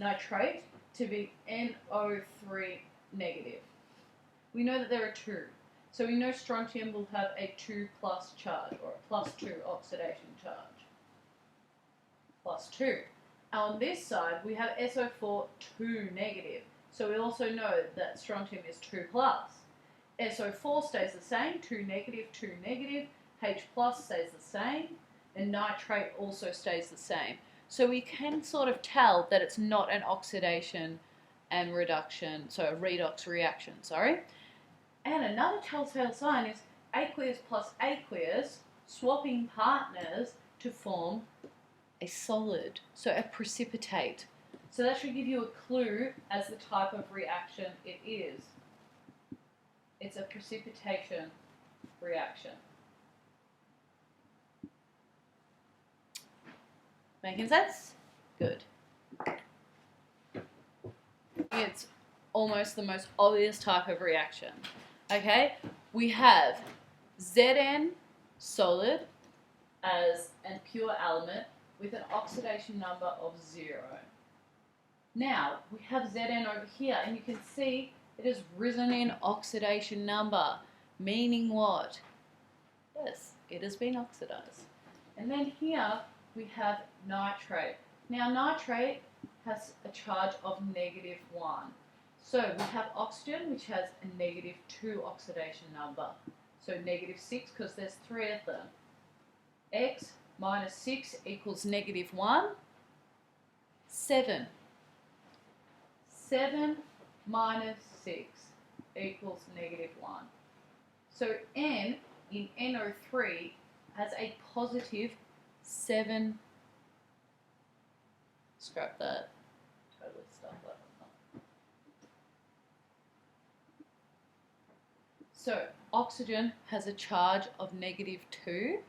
nitrate to be NO3 negative. We know that there are two. So we know strontium will have a 2 plus charge, or a plus 2 oxidation charge. Plus 2. On this side, we have SO4 2 negative. So we also know that strontium is 2 plus. SO4 stays the same, 2 negative, 2 negative. H plus stays the same. And nitrate also stays the same. So we can sort of tell that it's not an oxidation and reduction, so a redox reaction, sorry. And another telltale sign is aqueous plus aqueous swapping partners to form a solid, so a precipitate. So that should give you a clue as the type of reaction it is. It's a precipitation reaction. Making sense? Good. It's almost the most obvious type of reaction. Okay, we have Zn solid as a pure element with an oxidation number of 0. Now, we have Zn over here, and you can see it has risen in oxidation number, meaning what? Yes, it has been oxidized. And then here we have nitrate. Now, nitrate has a charge of -1. So we have oxygen, which has a -2 oxidation number. So -6, because there's 3 of them. X minus 6 equals -1. 7. 7 minus 6 equals -1. So N in NO3 has a positive 7. Scrap that. Totally stuff that. So oxygen has a charge of -2,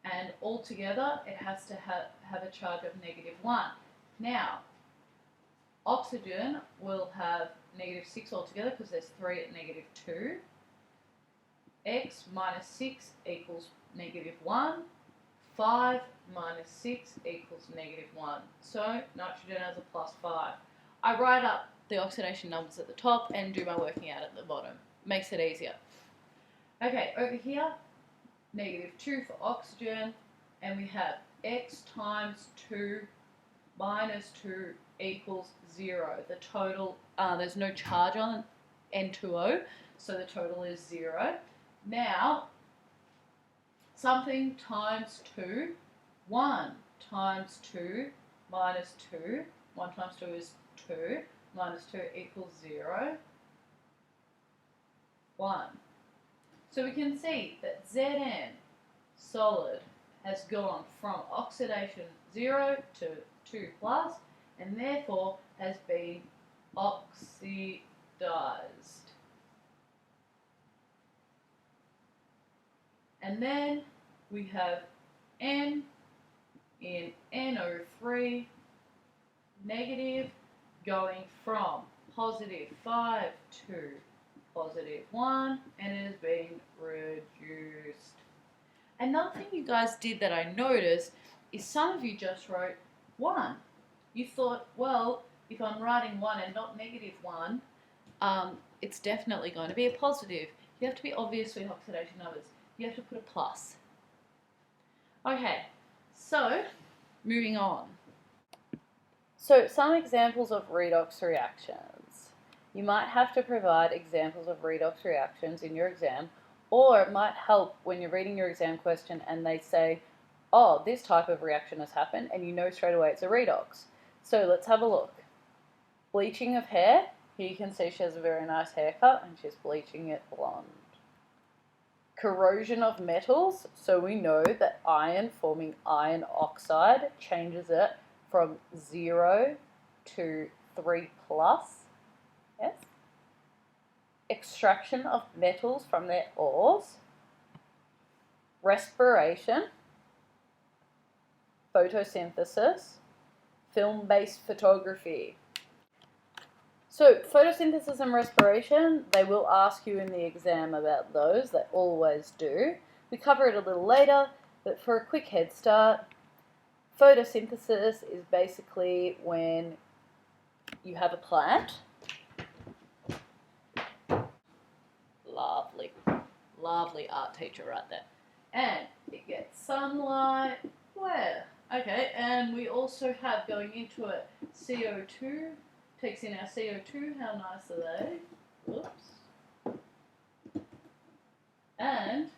and altogether it has to have a charge of -1. Now, oxygen will have -6 altogether because there's 3 at -2. X minus 6 equals -1. 5 minus 6 equals -1. So nitrogen has a +5. I write up the oxidation numbers at the top and do my working out at the bottom. Makes it easier. Okay, over here, -2 for oxygen, and we have X times 2 minus 2 equals 0. The total, there's no charge on N2O, so the total is 0. Now, something times 2, 1 times 2 minus 2, 1 times 2 is 2, minus 2 equals 0, 1. So we can see that Zn solid has gone from oxidation 0 to 2 plus, and therefore has been oxidized. And then we have N in NO3 negative going from +5 to +1, and it has been reduced. Another thing you guys did that I noticed is some of you just wrote 1. You thought, well, if I'm writing 1 and not -1, it's definitely going to be a positive. You have to be obvious with oxidation numbers. You have to put a plus. Okay, so moving on. So some examples of redox reactions. You might have to provide examples of redox reactions in your exam, or it might help when you're reading your exam question and they say, oh, this type of reaction has happened, and you know straight away it's a redox. So let's have a look. Bleaching of hair. Here you can see she has a very nice haircut and she's bleaching it blonde. Corrosion of metals. So we know that iron forming iron oxide changes it from 0 to 3 plus. Yes. Extraction of metals from their ores. Respiration. Photosynthesis. Film-based photography. So photosynthesis and respiration, they will ask you in the exam about those. They always do. We cover it a little later, but for a quick head start, Photosynthesis is basically when you have a plant. Lovely art teacher right there. And it gets sunlight. Where? Okay, and we also have going into it CO2. Takes in our CO2. How nice are they? Whoops. And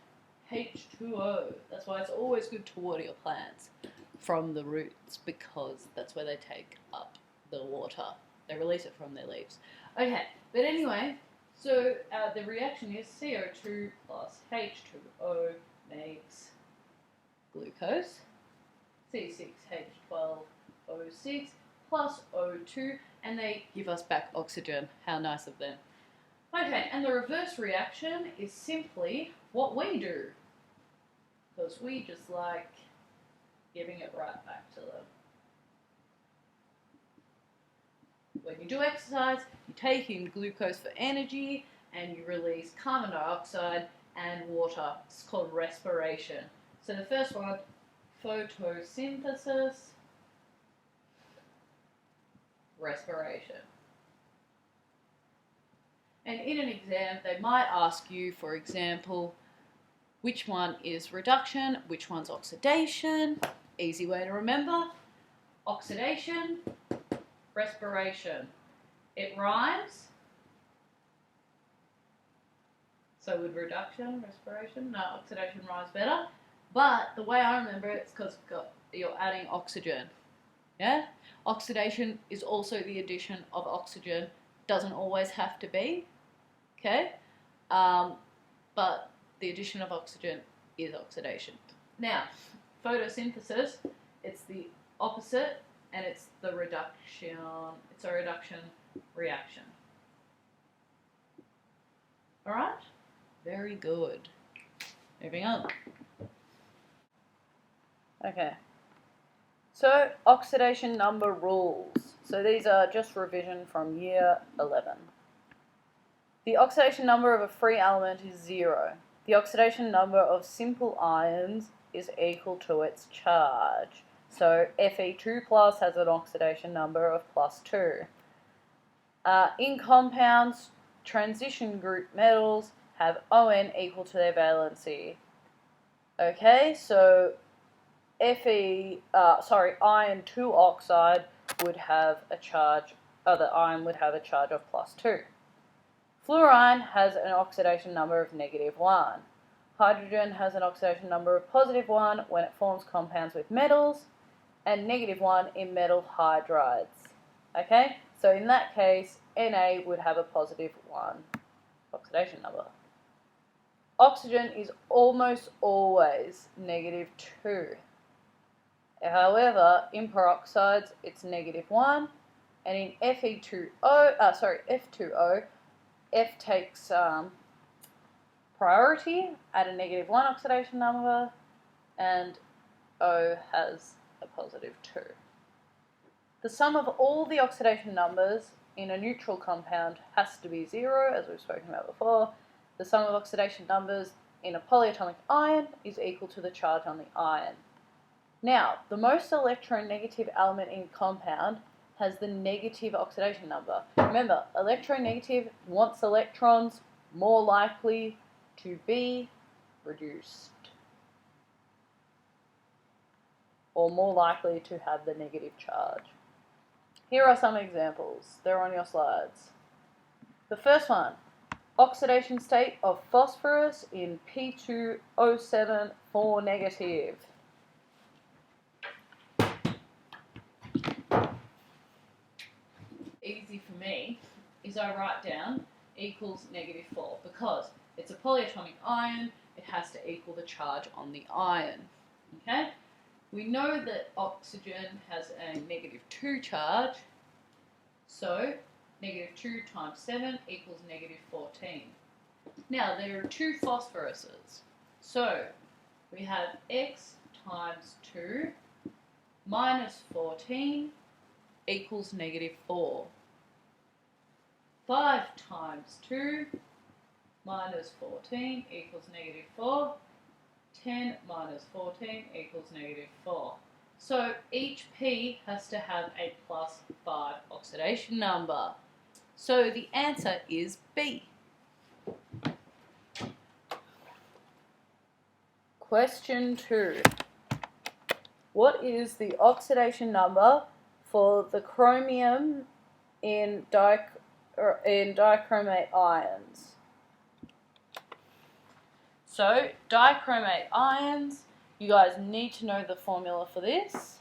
H2O. That's why it's always good to water your plants from the roots, because that's where they take up the water. They release it from their leaves. Okay, but anyway, so the reaction is CO2 plus H2O makes glucose, C6H12O6 plus O2, and they give us back oxygen. How nice of them. Okay, and the reverse reaction is simply what we do, because we just like giving it right back to them. When you do exercise, you take in glucose for energy and you release carbon dioxide and water. It's called respiration. So the first one, photosynthesis, respiration. And in an exam, they might ask you, for example, which one is reduction, which one's oxidation. Easy way to remember. Oxidation, respiration. It rhymes. So would reduction, respiration? No, oxidation rhymes better. But the way I remember it is because you're adding oxygen. Yeah? Oxidation is also the addition of oxygen. Doesn't always have to be. Okay? But the addition of oxygen is oxidation. Now, photosynthesis, it's the opposite, and it's the reduction. It's a reduction reaction. All right? Very good. Moving on. Okay. So, oxidation number rules. So these are just revision from year 11. The oxidation number of a free element is 0. The oxidation number of simple ions is equal to its charge. So Fe2 plus has an oxidation number of +2. In compounds, transition group metals have On equal to their valency. Okay, so iron 2 oxide would have a charge, the ion would have a charge of +2. Fluorine has an oxidation number of -1. Hydrogen has an oxidation number of +1 when it forms compounds with metals, and -1 in metal hydrides. Okay, so in that case, Na would have a +1 oxidation number. Oxygen is almost always -2. However, in peroxides, it's -1, and in F2O, F takes priority at a -1 oxidation number, and O has a +2. The sum of all the oxidation numbers in a neutral compound has to be 0, as we've spoken about before. The sum of oxidation numbers in a polyatomic ion is equal to the charge on the ion. Now, the most electronegative element in compound has the negative oxidation number. Remember, electronegative wants electrons more likely to be reduced, or more likely to have the negative charge. Here are some examples. They're on your slides. The first one, oxidation state of phosphorus in P2O7 4 negative. Easy for me is I write down equals -4 because it's a polyatomic ion, it has to equal the charge on the ion. Okay? We know that oxygen has a -2 charge, so -2 times 7 equals -14. Now there are 2 phosphoruses, so we have x times 2 minus 14 equals -4. 5 times 2 minus 14 equals -4. 10 minus 14 equals -4. So each P has to have a +5 oxidation number. So the answer is B. Question 2. What is the oxidation number for the chromium in dichromate ions? So dichromate ions, you guys need to know the formula for this.